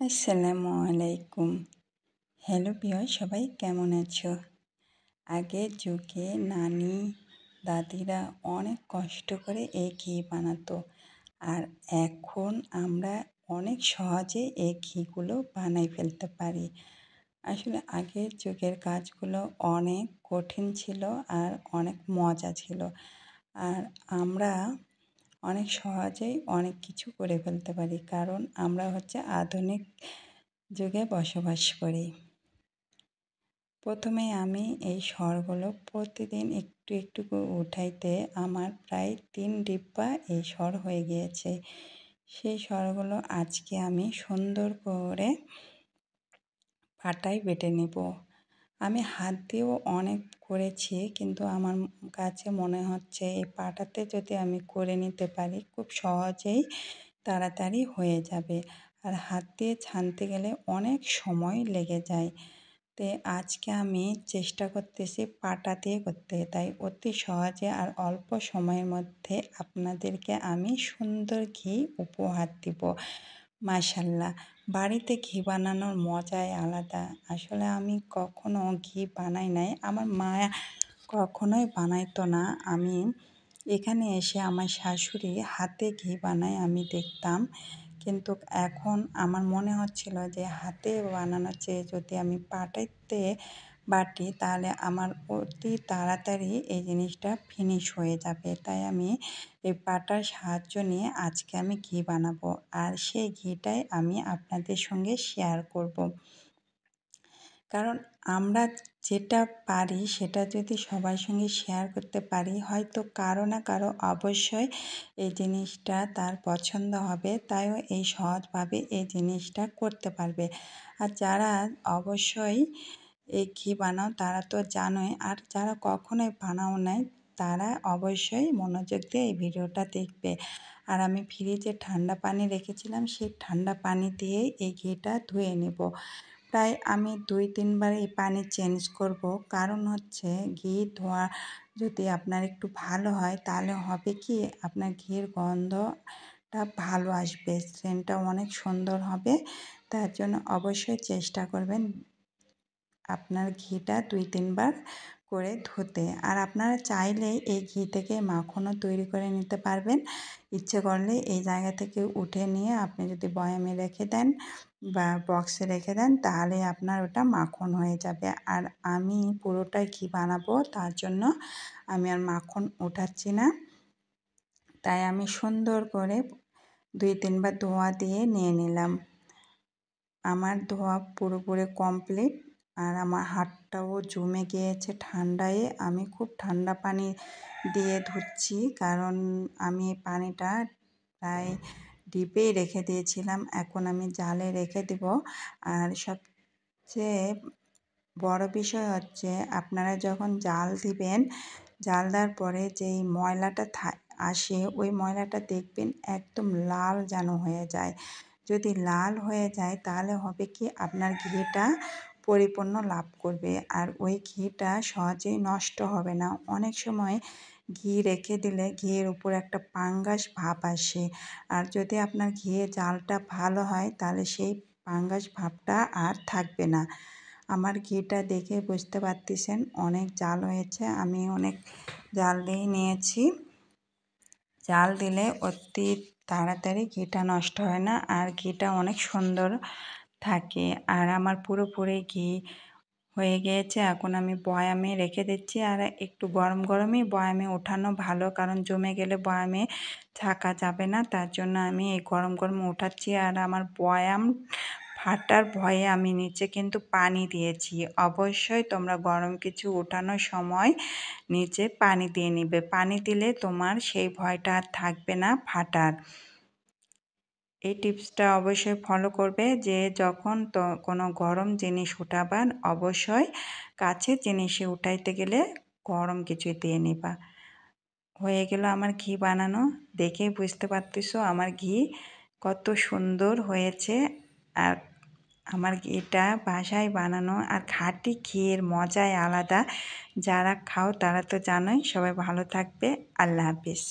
আসসালামু আলাইকুম। হ্যালো প্রিয় সবাই কেমন আছো? আগের যুগে নানি দাদিরা অনেক কষ্ট করে এই ঘি বানাতো, আর এখন আমরা অনেক সহজে এই ঘিগুলো বানাই ফেলতে পারি। আসলে আগের যুগের কাজগুলো অনেক কঠিন ছিল আর অনেক মজা ছিল, আর আমরা অনেক সহজেই অনেক কিছু করে ফেলতে পারি, কারণ আমরা আধুনিক যুগে বসবাস করি। প্রথমে আমি এই সরগুলো প্রতিদিন একটু একটু করে উঠাইতে আমার প্রায় 3 ডিব্বা এই সর হয়ে গিয়েছে। সেই সরগুলো আজকে আমি সুন্দর করে পাটায় বেটে নেব। আমি হাত দিয়েও অনেক করেছি, কিন্তু আমার কাছে মনে হচ্ছে এই পাটাতে যদি আমি করে নিতে পারি খুব সহজেই তাড়াতাড়ি হয়ে যাবে, আর হাত দিয়ে ছানতে গেলে অনেক সময় লেগে যায়। তো আজকে আমি চেষ্টা করতেছি পাটা দিয়ে করতে, তাই অতি সহজে আর অল্প সময়ের মধ্যে আপনাদেরকে আমি সুন্দর ঘি উপহার দিব। মাশাল্লাহ, বাড়িতে ঘি বানানোর মজাই আলাদা। আসলে আমি কখনো ঘি বানাই নাই, আমার মা কখনোই বানাইতো না। আমি এখানে এসে আমার শাশুড়ি হাতে ঘি বানায় আমি দেখতাম, কিন্তু এখন আমার মনে হচ্ছিল যে হাতে বানানোর চেয়ে যদি আমি পাটাইতে বাটি তাহলে আমার অতি তাড়াতাড়ি এই জিনিসটা ফিনিশ হয়ে যাবে। তাই আমি এই পাটার সাহায্য নিয়ে আজকে আমি ঘি বানাবো, আর সেই ঘিটাই আমি আপনাদের সঙ্গে শেয়ার করব। কারণ আমরা যেটা পারি সেটা যদি সবার সঙ্গে শেয়ার করতে পারি, হয়তো কারো না কারো অবশ্যই এই জিনিসটা তার পছন্দ হবে, তাইও এই সহজভাবে এই জিনিসটা করতে পারবে। আর যারা অবশ্যই এই ঘি বানাও তারা তো জানোই, আর যারা কখনোই বানাও নাই তারা অবশ্যই মনোযোগ দিয়ে এই ভিডিওটা দেখবে। আর আমি ফ্রিজে ঠান্ডা পানি রেখেছিলাম, সেই ঠান্ডা পানি দিয়েই এই ঘিটা ধুয়ে নেব। প্রায় আমি 2-3 বার এই পানি চেঞ্জ করব, কারণ ঘি ধোয়া যদি আপনার একটু ভালো হয় তাহলে হবে কি আপনার ঘির গন্ধটা ভালো আসবে, সেন্টটা অনেক সুন্দর হবে। তার জন্য অবশ্যই চেষ্টা করবেন আপনার ঘিটা 2-3 বার করে ধুতে। আর আপনারা চাইলে এই ঘি থেকে মাখনও তৈরি করে নিতে পারবেন। ইচ্ছে করলে এই জায়গা থেকে উঠে নিয়ে আপনি যদি বয়ামে রেখে দেন বা বক্সে রেখে দেন তাহলে আপনার ওটা মাখন হয়ে যাবে। আর আমি পুরোটাই ঘি বানাবো, তার জন্য আমি আর মাখন উঠাচ্ছি না। তাই আমি সুন্দর করে 2-3 বার ধোয়া দিয়ে নিয়ে নিলাম। আমার ধোয়া পুরোপুরি কমপ্লিট, আর আমার হাতটাও জমে গিয়েছে ঠান্ডায়। আমি খুব ঠান্ডা পানি দিয়ে ধুচ্ছি, কারণ আমি পানিটা প্রায় ডিপেই রেখে দিয়েছিলাম, এখন আমি জালে রেখে দিব। আর সবচেয়ে বড় বিষয় আপনারা যখন জাল দিবেন, জাল দেওয়ার পরে যেই ময়লাটা আসে ওই ময়লাটা দেখবেন একদম লাল যেন হয়ে যায়। যদি লাল হয়ে যায় তাহলে হবে কি আপনার ঘিটা পরিপূর্ণ লাভ করবে, আর ওই ঘিটা সহজেই নষ্ট হবে না। অনেক সময় ঘি রেখে দিলে ঘিয়ের উপর একটা পাঙ্গাস ভাব আসে, আর যদি আপনার ঘিয়ের জালটা ভালো হয় তাহলে সেই পাঙ্গাস ভাবটা আর থাকবে না। আমার ঘিটা দেখে বুঝতে পারতেছেন অনেক জাল হয়েছে, আমি অনেক জাল দিয়ে নিয়েছি। জাল দিলে অতি তাড়াতাড়ি ঘিটা নষ্ট হয় না, আর ঘিটা অনেক সুন্দর থাকে। আর আমার পুরোপুরি ঘি হয়ে গিয়েছে, এখন আমি বয়ামে রেখে দিচ্ছি। আর একটু গরম গরমই বয়ামে ওঠানো ভালো, কারণ জমে গেলে বয়ামে থাকা যাবে না। তার জন্য আমি এই গরম গরম ওঠাচ্ছি। আর আমার বয়াম ফাটার ভয়ে আমি নিচে কিন্তু পানি দিয়েছি। অবশ্যই তোমরা গরম কিছু ওঠানোর সময় নিচে পানি দিয়ে নিবে, পানি দিলে তোমার সেই ভয়টা আর থাকবে না ফাটার। এই টিপসটা অবশ্যই ফলো করবে, যে যখন তো কোনো গরম জিনিস উঠাবার অবশ্যই কাছের জিনিসে উঠাইতে গেলে গরম কিছু দিয়ে নিবা। হয়ে গেল আমার ঘি বানানো, দেখে বুঝতে পারতেছো আমার ঘি কত সুন্দর হয়েছে। আর আমার ঘিটা বাসায় বানানো আর খাঁটি ঘিয়ের মজাই আলাদা। যারা খাও তারা তো জানোই। সবাই ভালো থাকবে। আল্লাহ হাফিজ।